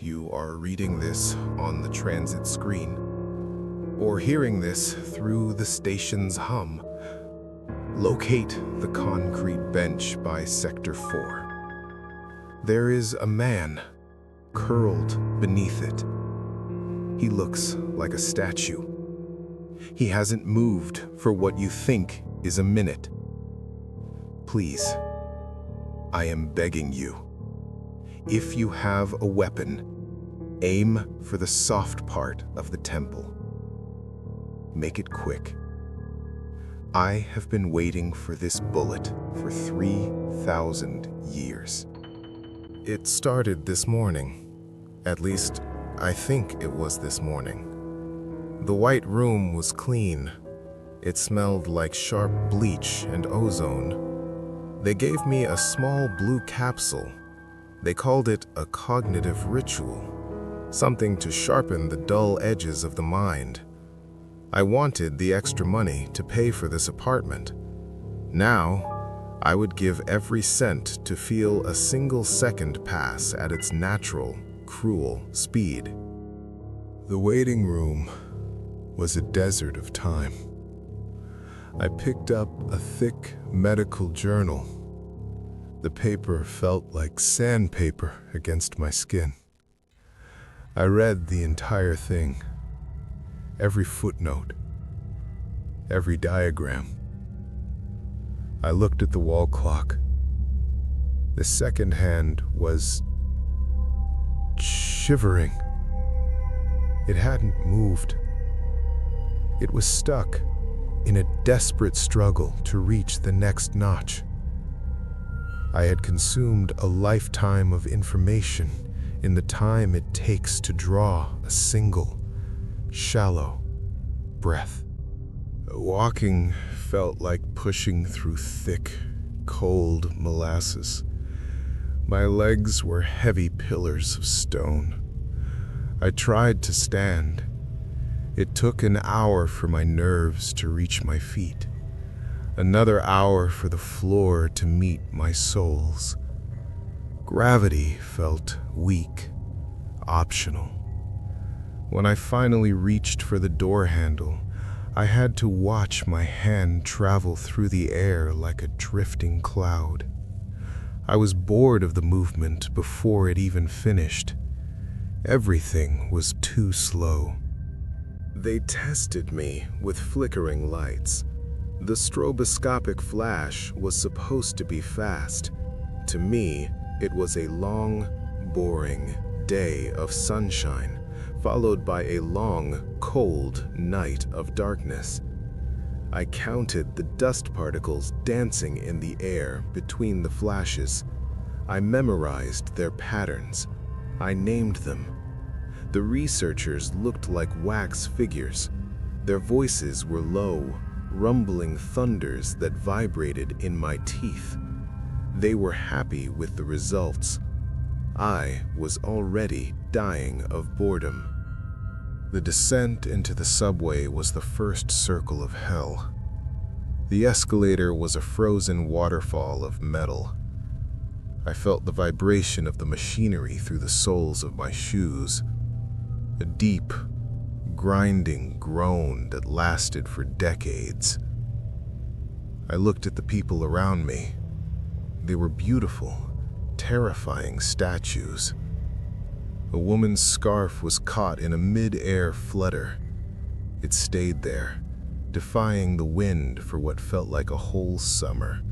you are reading this on the transit screen, or hearing this through the station's hum, locate the concrete bench by Sector 4. There is a man curled beneath it. He looks like a statue. He hasn't moved for what you think is a minute. Please, I am begging you. If you have a weapon, aim for the soft part of the temple. Make it quick. I have been waiting for this bullet for 3,000 years. It started this morning. At least, I think it was this morning. The white room was clean. It smelled like sharp bleach and ozone. They gave me a small blue capsule. They called it a cognitive ritual, something to sharpen the dull edges of the mind. I wanted the extra money to pay for this apartment. Now, I would give every cent to feel a single second pass at its natural, cruel speed. The waiting room was a desert of time. I picked up a thick medical journal. The paper felt like sandpaper against my skin. I read the entire thing, every footnote, every diagram. I looked at the wall clock. The second hand was shivering. It hadn't moved. It was stuck in a desperate struggle to reach the next notch. I had consumed a lifetime of information in the time it takes to draw a single, shallow breath. Walking felt like pushing through thick, cold molasses. My legs were heavy pillars of stone. I tried to stand. It took an hour for my nerves to reach my feet. Another hour for the floor to meet my soles. Gravity felt weak, optional. When I finally reached for the door handle, I had to watch my hand travel through the air like a drifting cloud. I was bored of the movement before it even finished. Everything was too slow. They tested me with flickering lights. The stroboscopic flash was supposed to be fast. To me, it was a long, boring day of sunshine, followed by a long, cold night of darkness. I counted the dust particles dancing in the air between the flashes. I memorized their patterns. I named them. The researchers looked like wax figures. Their voices were low, rumbling thunders that vibrated in my teeth. They were happy with the results. I was already dying of boredom. The descent into the subway was the first circle of hell. The escalator was a frozen waterfall of metal. I felt the vibration of the machinery through the soles of my shoes. A deep, grinding groan that lasted for decades. I looked at the people around me. They were beautiful, terrifying statues. A woman's scarf was caught in a mid-air flutter. It stayed there, defying the wind for what felt like a whole summer.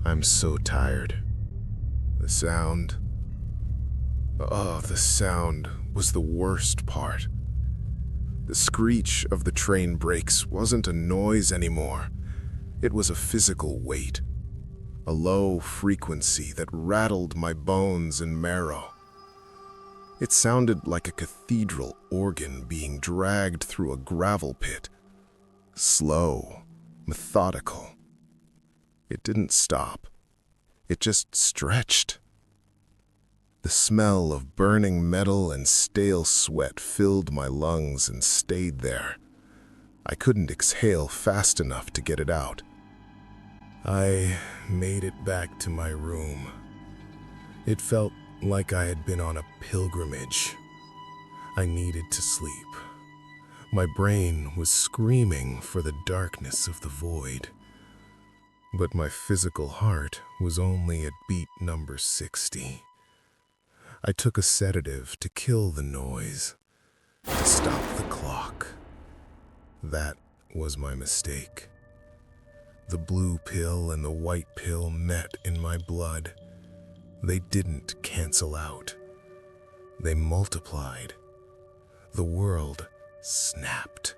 I'm so tired. The sound was the worst part. The screech of the train brakes wasn't a noise anymore. It was a physical weight, a low frequency that rattled my bones and marrow. It sounded like a cathedral organ being dragged through a gravel pit. Slow, methodical. It didn't stop. It just stretched. The smell of burning metal and stale sweat filled my lungs and stayed there. I couldn't exhale fast enough to get it out. I made it back to my room. It felt like I had been on a pilgrimage. I needed to sleep. My brain was screaming for the darkness of the void. But my physical heart was only at beat number 60. I took a sedative to kill the noise, to stop the clock. That was my mistake. The blue pill and the white pill met in my blood. They didn't cancel out. They multiplied. The world snapped.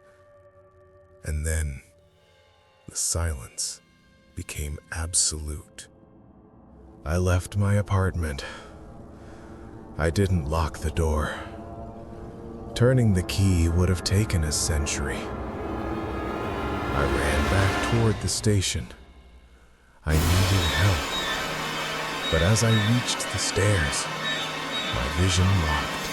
And then the silence became absolute. I left my apartment. I didn't lock the door. Turning the key would have taken a century. I ran back toward the station. I needed help. But as I reached the stairs, my vision locked.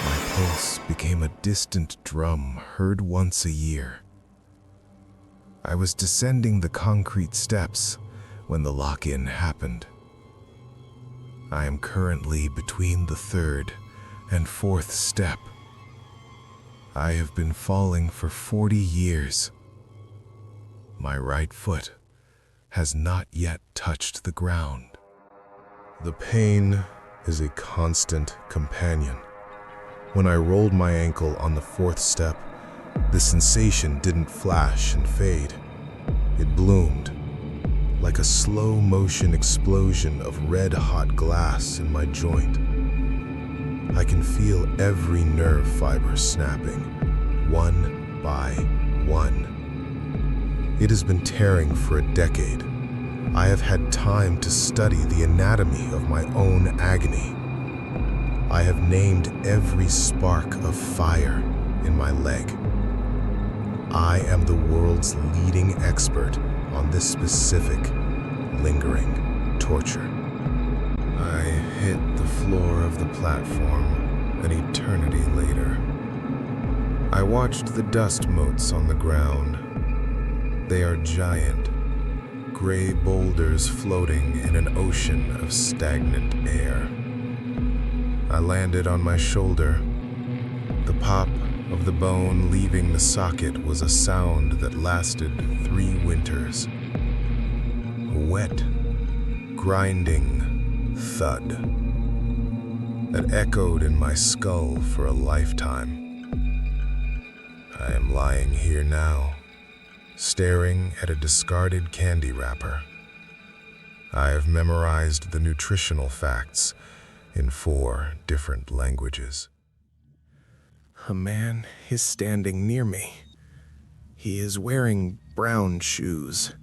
My pulse became a distant drum heard once a year. I was descending the concrete steps when the lock-in happened. I am currently between the third and fourth step. I have been falling for 40 years. My right foot has not yet touched the ground. The pain is a constant companion. When I rolled my ankle on the fourth step, the sensation didn't flash and fade. It bloomed, like a slow-motion explosion of red-hot glass in my joint. I can feel every nerve fiber snapping, one by one. It has been tearing for a decade. I have had time to study the anatomy of my own agony. I have named every spark of fire in my leg. I am the world's leading expert on this specific, lingering torture. I hit the floor of the platform an eternity later. I watched the dust motes on the ground. They are giant, gray boulders floating in an ocean of stagnant air. I landed on my shoulder. The pop of the bone leaving the socket was a sound that lasted 3 winters. A wet, grinding thud that echoed in my skull for a lifetime. I am lying here now, staring at a discarded candy wrapper. I have memorized the nutritional facts in 4 different languages. A man is standing near me. He is wearing brown shoes.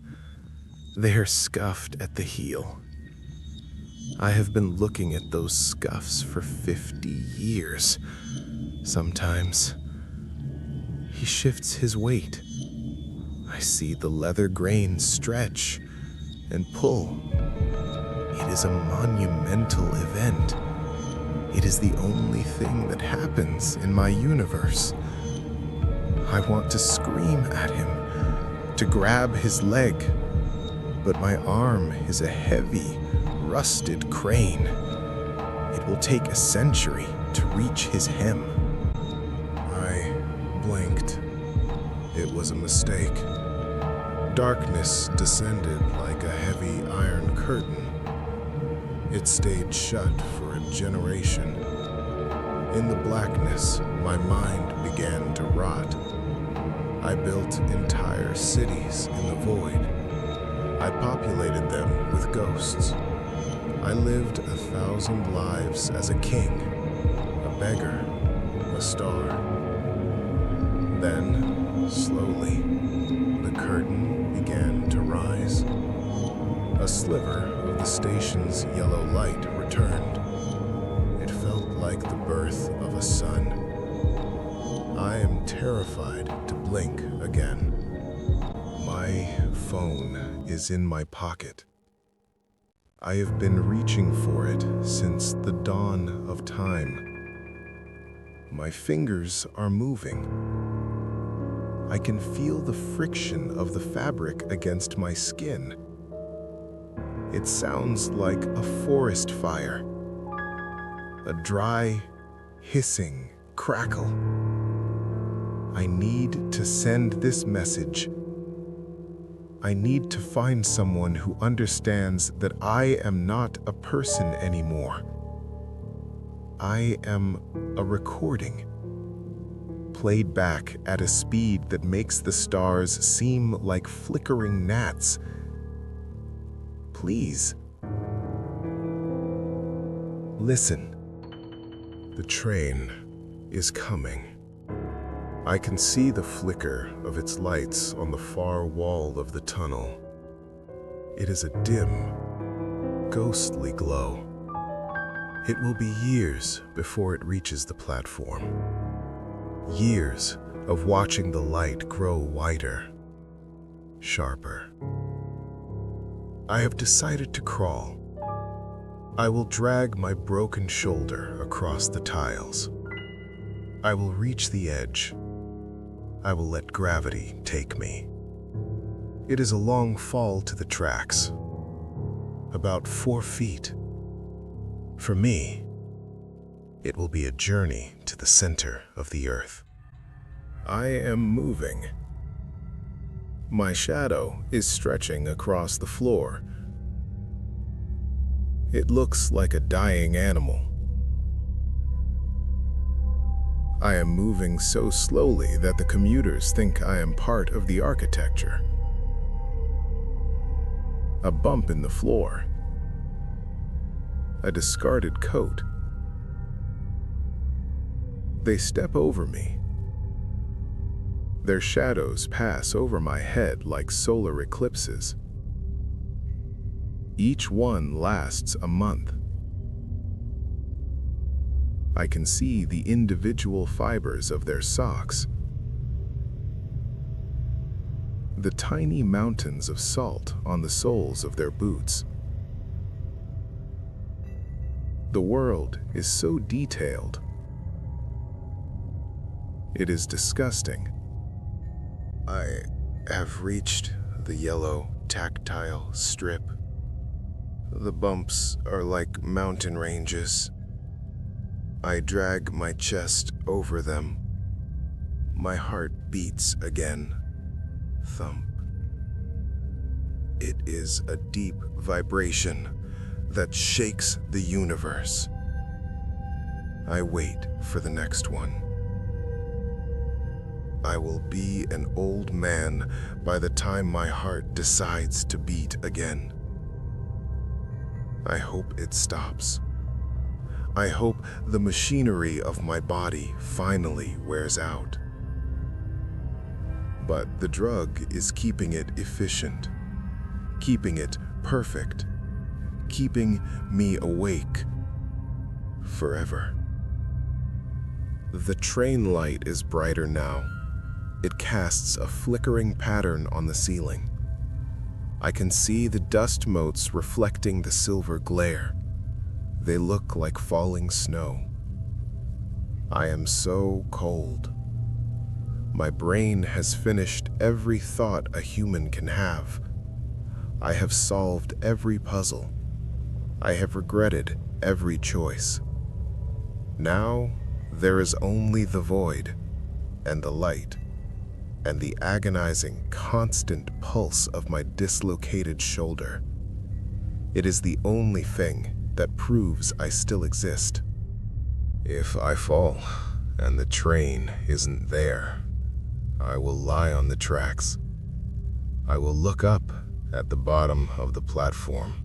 They're scuffed at the heel. I have been looking at those scuffs for 50 years. Sometimes he shifts his weight. I see the leather grain stretch and pull. It is a monumental event. It is the only thing that happens in my universe. I want to scream at him, to grab his leg, but my arm is a heavy, rusted crane. It will take a century to reach his hem. I blinked. It was a mistake. Darkness descended like a heavy iron curtain. It stayed shut for a generation. In the blackness, my mind began to rot. I built entire cities in the void. I populated them with ghosts. I lived 1,000 lives as a king, a beggar, a star. Then, slowly, the curtain began to rise. A sliver of the station's yellow light returned. It felt like the birth of a sun. I am terrified to blink again. My phone is in my pocket. I have been reaching for it since the dawn of time. My fingers are moving. I can feel the friction of the fabric against my skin. It sounds like a forest fire, a dry, hissing crackle. I need to send this message. I need to find someone who understands that I am not a person anymore. I am a recording, played back at a speed that makes the stars seem like flickering gnats. Please, listen. The train is coming. I can see the flicker of its lights on the far wall of the tunnel. It is a dim, ghostly glow. It will be years before it reaches the platform. Years of watching the light grow wider, sharper. I have decided to crawl. I will drag my broken shoulder across the tiles. I will reach the edge. I will let gravity take me. It is a long fall to the tracks, about 4 feet. For me, it will be a journey to the center of the earth. I am moving. My shadow is stretching across the floor. It looks like a dying animal. I am moving so slowly that the commuters think I am part of the architecture. A bump in the floor. A discarded coat. They step over me. Their shadows pass over my head like solar eclipses. Each one lasts a month. I can see the individual fibers of their socks. The tiny mountains of salt on the soles of their boots. The world is so detailed. It is disgusting. I have reached the yellow, tactile strip. The bumps are like mountain ranges. I drag my chest over them. My heart beats again. Thump. It is a deep vibration that shakes the universe. I wait for the next one. I will be an old man by the time my heart decides to beat again. I hope it stops. I hope the machinery of my body finally wears out. But the drug is keeping it efficient, keeping it perfect, keeping me awake forever. The train light is brighter now. It casts a flickering pattern on the ceiling. I can see the dust motes reflecting the silver glare. They look like falling snow. I am so cold. My brain has finished every thought a human can have. I have solved every puzzle. I have regretted every choice. Now there is only the void and the light and the agonizing, constant pulse of my dislocated shoulder. It is the only thing that proves I still exist. If I fall and the train isn't there, I will lie on the tracks. I will look up at the bottom of the platform.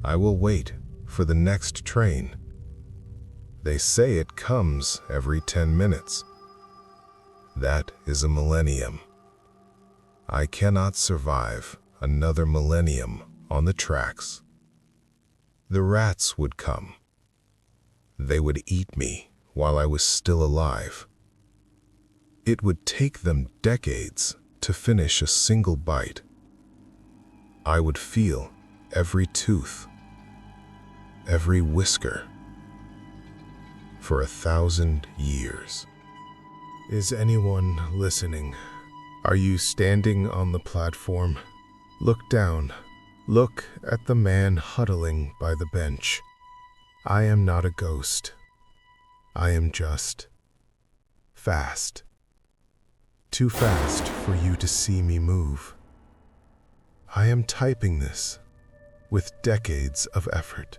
I will wait for the next train. They say it comes every 10 minutes. That is a millennium. I cannot survive another millennium on the tracks. The rats would come. They would eat me while I was still alive. It would take them decades to finish a single bite. I would feel every tooth, every whisker, for 1,000 years. Is anyone listening? Are you standing on the platform? Look down. Look at the man huddling by the bench. I am not a ghost. I am just fast. Too fast for you to see me move. I am typing this with decades of effort.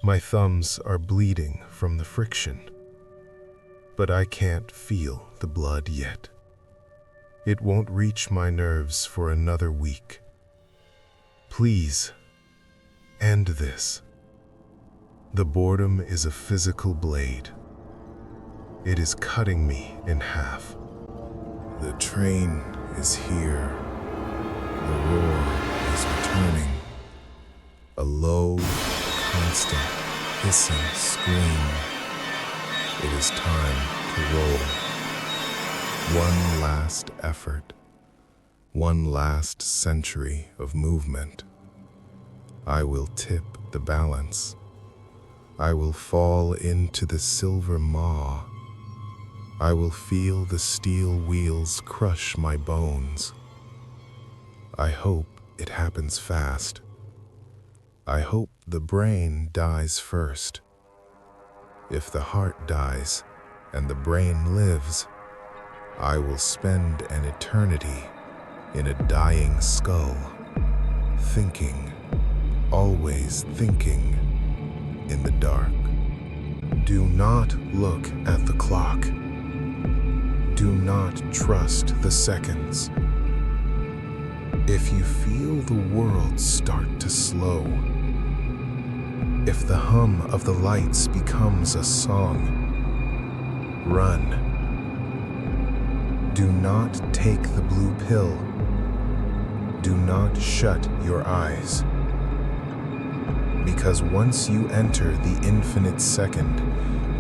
My thumbs are bleeding from the friction, but I can't feel the blood yet. It won't reach my nerves for another week. Please, end this. The boredom is a physical blade. It is cutting me in half. The train is here. The roar is returning. A low, constant, hissing scream. It is time to roll. One last effort. One last century of movement. I will tip the balance. I will fall into the silver maw. I will feel the steel wheels crush my bones. I hope it happens fast. I hope the brain dies first. If the heart dies and the brain lives, I will spend an eternity in a dying skull, thinking, always thinking, in the dark. Do not look at the clock. Do not trust the seconds. If you feel the world start to slow, if the hum of the lights becomes a song, run. Do not take the blue pill. Do not shut your eyes. Because once you enter the infinite second,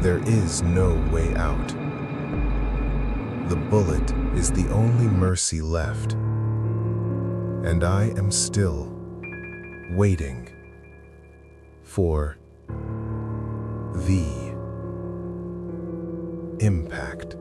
there is no way out. The bullet is the only mercy left, and I am still waiting for the impact.